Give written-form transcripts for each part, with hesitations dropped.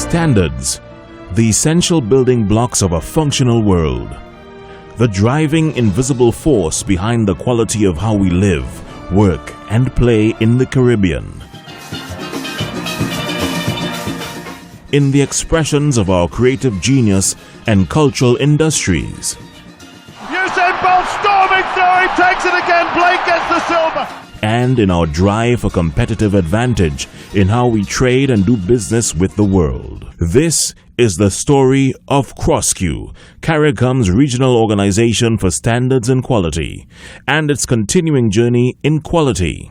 Standards, the essential building blocks of a functional world. The driving invisible force behind the quality of how we live, work, and play in the Caribbean. In the expressions of our creative genius and cultural industries. Usain Bolt storming through, he takes it again, Blake gets the silver. And in our drive for competitive advantage in how we trade and do business with the world. This is the story of CROSQ, CARICOM's regional organization for standards and quality, and its continuing journey in quality.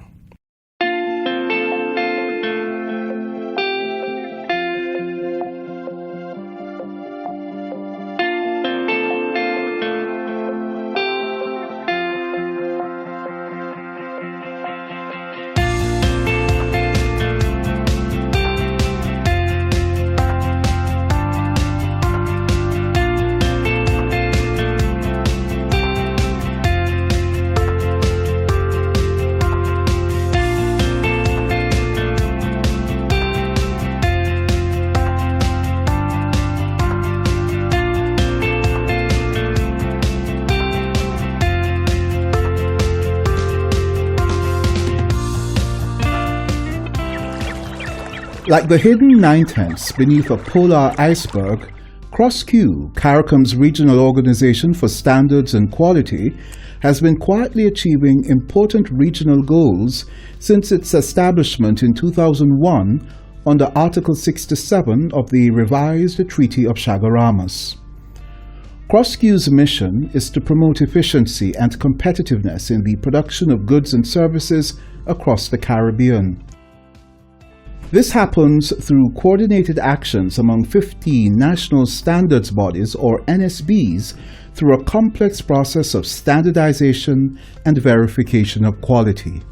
Like the hidden nine-tenths beneath a polar iceberg, CROSQ, CARICOM's regional organization for standards and quality, has been quietly achieving important regional goals since its establishment in 2001 under Article 67 of the revised Treaty of Chaguaramas. CROSQ's mission is to promote efficiency and competitiveness in the production of goods and services across the Caribbean. This happens through coordinated actions among 15 national standards bodies, or NSBs, through a complex process of standardization and verification of quality.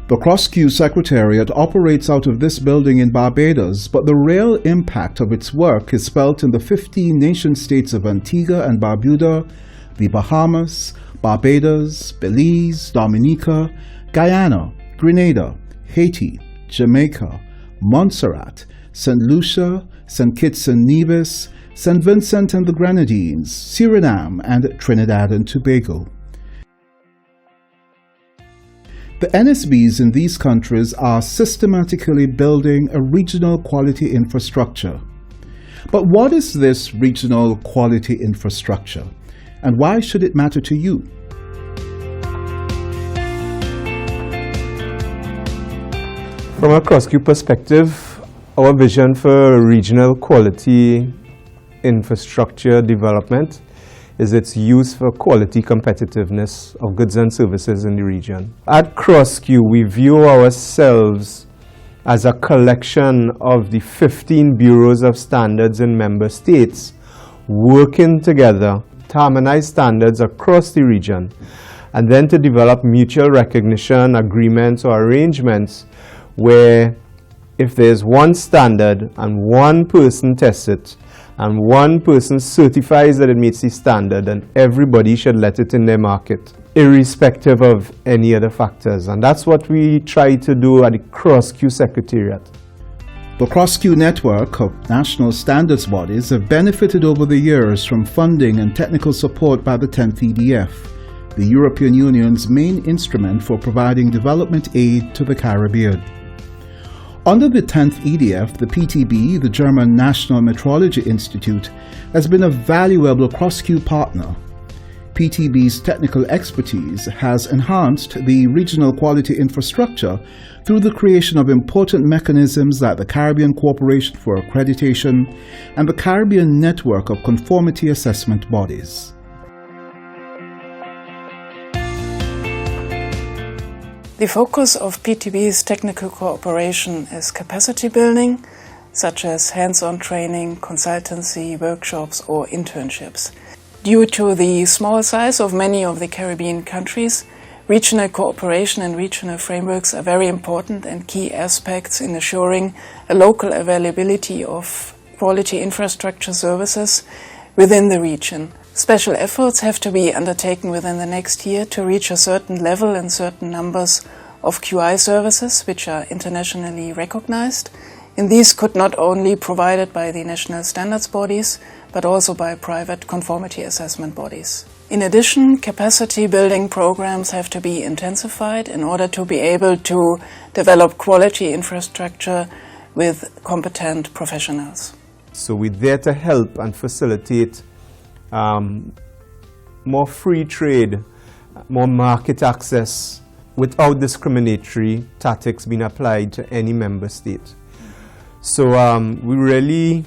The CROSQ Secretariat operates out of this building in Barbados, but the real impact of its work is felt in the 15 nation-states of Antigua and Barbuda, the Bahamas, Barbados, Belize, Dominica, Guyana, Grenada, Haiti, Jamaica, Montserrat, St. Lucia, St. Kitts and Nevis, St. Vincent and the Grenadines, Suriname, and Trinidad and Tobago. The NSBs in these countries are systematically building a regional quality infrastructure. But what is this regional quality infrastructure, and why should it matter to you? From a CROSQ perspective, our vision for regional quality infrastructure development is its use for quality competitiveness of goods and services in the region. At CROSQ, we view ourselves as a collection of the 15 bureaus of standards in member states working together to harmonize standards across the region and then to develop mutual recognition agreements or arrangements where if there's one standard and one person tests it and one person certifies that it meets the standard, then everybody should let it in their market, irrespective of any other factors. And that's what we try to do at the CROSQ Secretariat. The CROSQ network of national standards bodies have benefited over the years from funding and technical support by the 10th EDF, the European Union's main instrument for providing development aid to the Caribbean. Under the 10th EDF, the PTB, the German National Metrology Institute, has been a valuable CROSQ partner. PTB's technical expertise has enhanced the regional quality infrastructure through the creation of important mechanisms like the Caribbean Corporation for Accreditation and the Caribbean Network of Conformity Assessment Bodies. The focus of PTB's technical cooperation is capacity building, such as hands-on training, consultancy, workshops or internships. Due to the small size of many of the Caribbean countries, regional cooperation and regional frameworks are very important and key aspects in assuring a local availability of quality infrastructure services within the region. Special efforts have to be undertaken within the next year to reach a certain level and certain numbers of QI services which are internationally recognized And these could not only be provided by the national standards bodies, but also by private conformity assessment bodies. In addition, capacity building programs have to be intensified in order to be able to develop quality infrastructure with competent professionals. So we're there to help and facilitate more free trade, more market access without discriminatory tactics being applied to any member state. So we really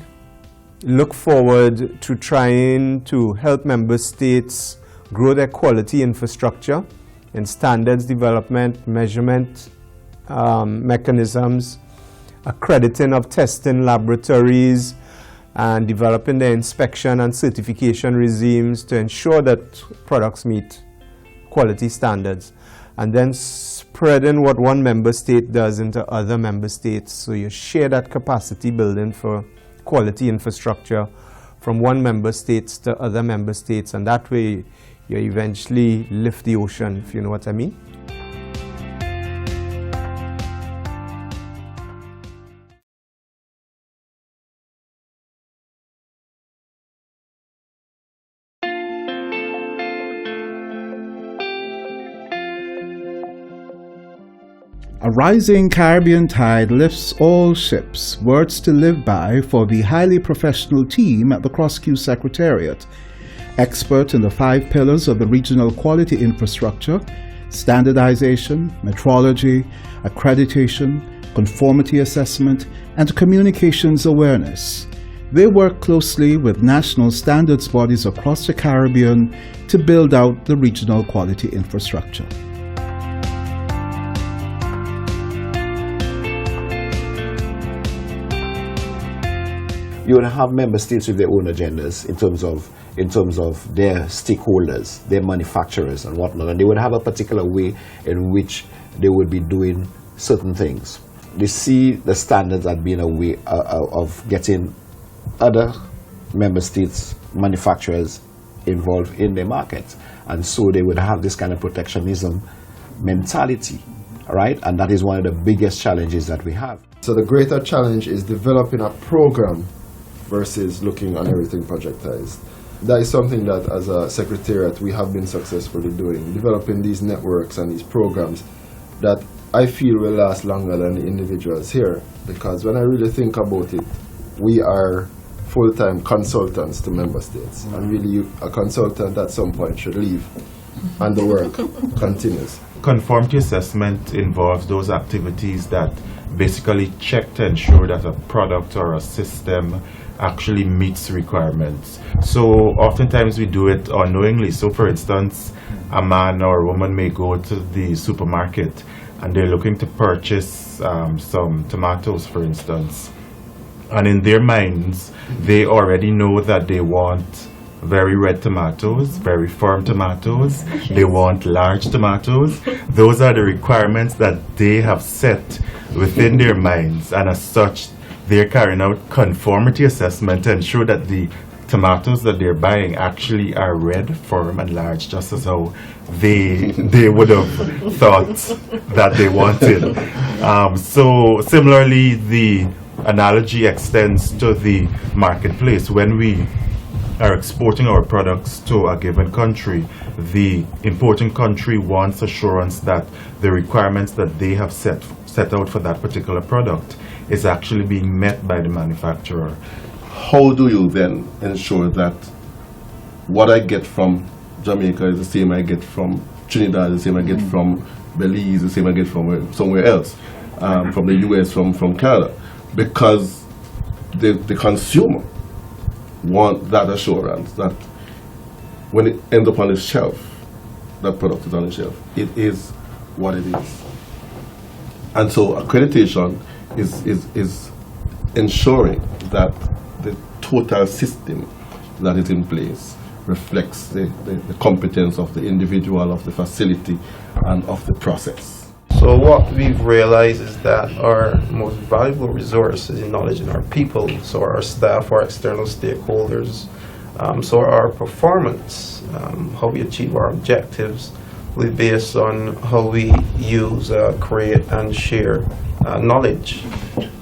look forward to trying to help member states grow their quality infrastructure in standards development, measurement mechanisms, accrediting of testing laboratories, and developing their inspection and certification regimes to ensure that products meet quality standards, and then spreading what one member state does into other member states. So you share that capacity building for quality infrastructure from one member state to other member states, and that way you eventually lift the ocean, if you know what I mean. A rising Caribbean tide lifts all ships, words to live by for the highly professional team at the CROSQ Secretariat. Expert in the 5 pillars of the regional quality infrastructure: standardization, metrology, accreditation, conformity assessment, and communications awareness. They work closely with national standards bodies across the Caribbean to build out the regional quality infrastructure. You would have member states with their own agendas in terms of their stakeholders, their manufacturers and whatnot, and they would have a particular way in which they would be doing certain things. They see the standards as being a way of getting other member states' manufacturers involved in their markets, and so they would have this kind of protectionism mentality, right? And that is one of the biggest challenges that we have. So the greater challenge is developing a program versus looking on everything projectized. That is something that as a secretariat we have been successfully doing, developing these networks and these programs that I feel will last longer than the individuals here, because when I really think about it, we are full-time consultants to member states, and really a consultant at some point should leave and the work continues. Conformity assessment involves those activities that basically check to ensure that a product or a system actually meets requirements. So oftentimes we do it unknowingly. So for instance, a man or a woman may go to the supermarket and they're looking to purchase some tomatoes, for instance. And in their minds, they already know that they want very red tomatoes, very firm tomatoes, they want large tomatoes. Those are the requirements that they have set within their minds, and as such, they're carrying out conformity assessment to ensure that the tomatoes that they're buying actually are red, firm, and large, just as how they would have thought that they wanted. So similarly, the analogy extends to the marketplace. When we are exporting our products to a given country, the importing country wants assurance that the requirements that they have set out for that particular product is actually being met by the manufacturer. How do you then ensure that what I get from Jamaica is the same I get from Trinidad, the same I get from Belize, the same I get from somewhere else, from the US, from Canada? Because the consumer want that assurance that when it ends up on the shelf, that product is on the shelf. It is what it is. And so accreditation is ensuring that the total system that is in place reflects the competence of the individual, of the facility, and of the process. So what we've realized is that our most valuable resource is in knowledge in our people, so our staff, our external stakeholders, so our performance, how we achieve our objectives, will be based on how we use, create, and share knowledge.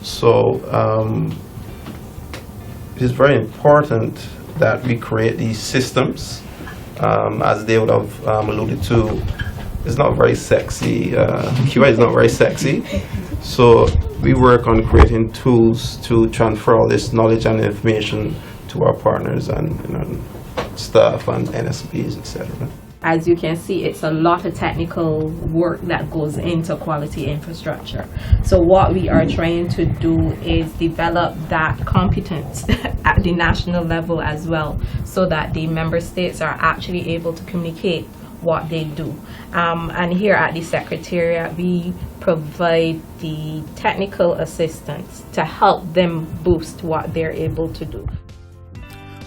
So it's very important that we create these systems. As they would have alluded to, it's not very sexy. QA is not very sexy. So we work on creating tools to transfer all this knowledge and information to our partners and staff and NSPs, etc. As you can see, it's a lot of technical work that goes into quality infrastructure. So what we are trying to do is develop that competence at the national level as well, so that the member states are actually able to communicate what they do. And here at the Secretariat, we provide the technical assistance to help them boost what they're able to do.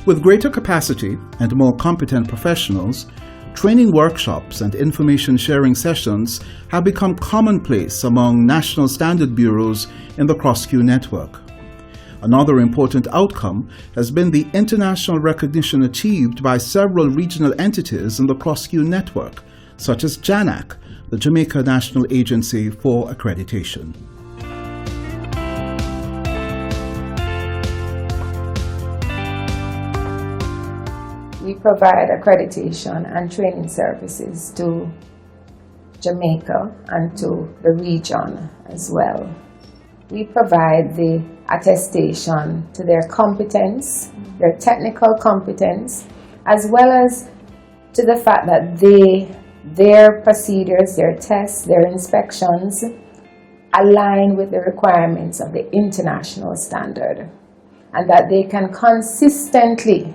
With greater capacity and more competent professionals, training workshops and information sharing sessions have become commonplace among national standard bureaus in the CROSQ network. Another important outcome has been the international recognition achieved by several regional entities in the CROSQ network, such as JANAC, the Jamaica National Agency for Accreditation. We provide accreditation and training services to Jamaica and to the region as well. We provide the attestation to their competence, their technical competence, as well as to the fact that their procedures, their tests, their inspections align with the requirements of the international standard, and that they can consistently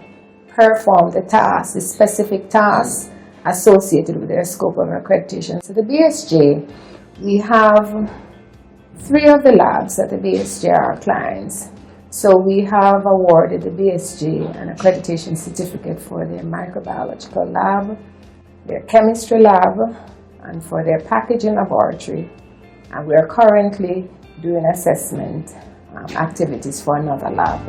perform the tasks, the specific tasks associated with their scope of accreditation. So the BSJ, we have 3 of the labs at the BSJ are clients. So we have awarded the BSJ an accreditation certificate for their microbiological lab, their chemistry lab, and for their packaging laboratory. And we are currently doing assessment activities for another lab.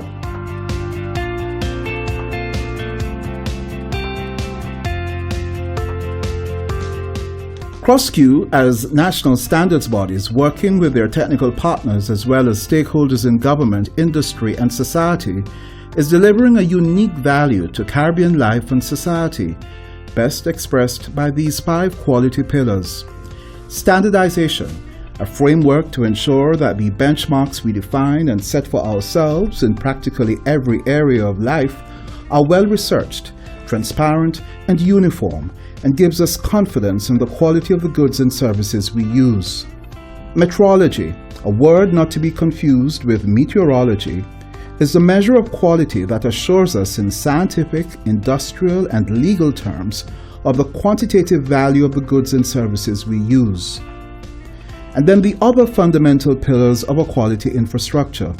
CROSQ, as national standards bodies working with their technical partners as well as stakeholders in government, industry and society, is delivering a unique value to Caribbean life and society, best expressed by these 5 quality pillars. Standardization, a framework to ensure that the benchmarks we define and set for ourselves in practically every area of life are well researched, transparent and uniform, and gives us confidence in the quality of the goods and services we use. Metrology, a word not to be confused with meteorology, is the measure of quality that assures us in scientific, industrial, and legal terms of the quantitative value of the goods and services we use. And then the other fundamental pillars of a quality infrastructure: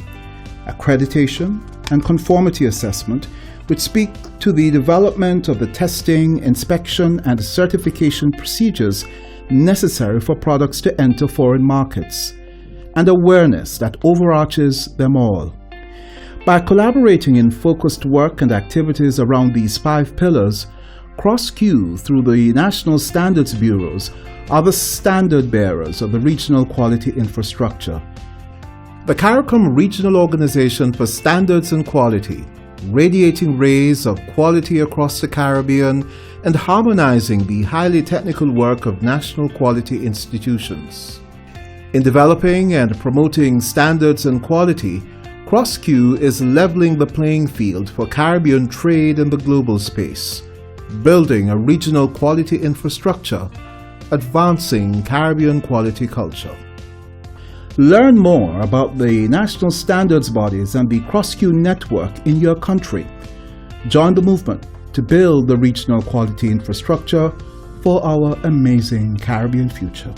accreditation and conformity assessment, which speak to the development of the testing, inspection, and certification procedures necessary for products to enter foreign markets, and awareness that overarches them all. By collaborating in focused work and activities around these 5 pillars, CROSQ, through the National Standards Bureaus, are the standard bearers of the regional quality infrastructure. The CARICOM Regional Organization for Standards and Quality, radiating rays of quality across the Caribbean and harmonizing the highly technical work of national quality institutions. In developing and promoting standards and quality, CROSQ is leveling the playing field for Caribbean trade in the global space, building a regional quality infrastructure, advancing Caribbean quality culture. Learn more about the national standards bodies and the CROSQ network in your country. Join the movement to build the regional quality infrastructure for our amazing Caribbean future.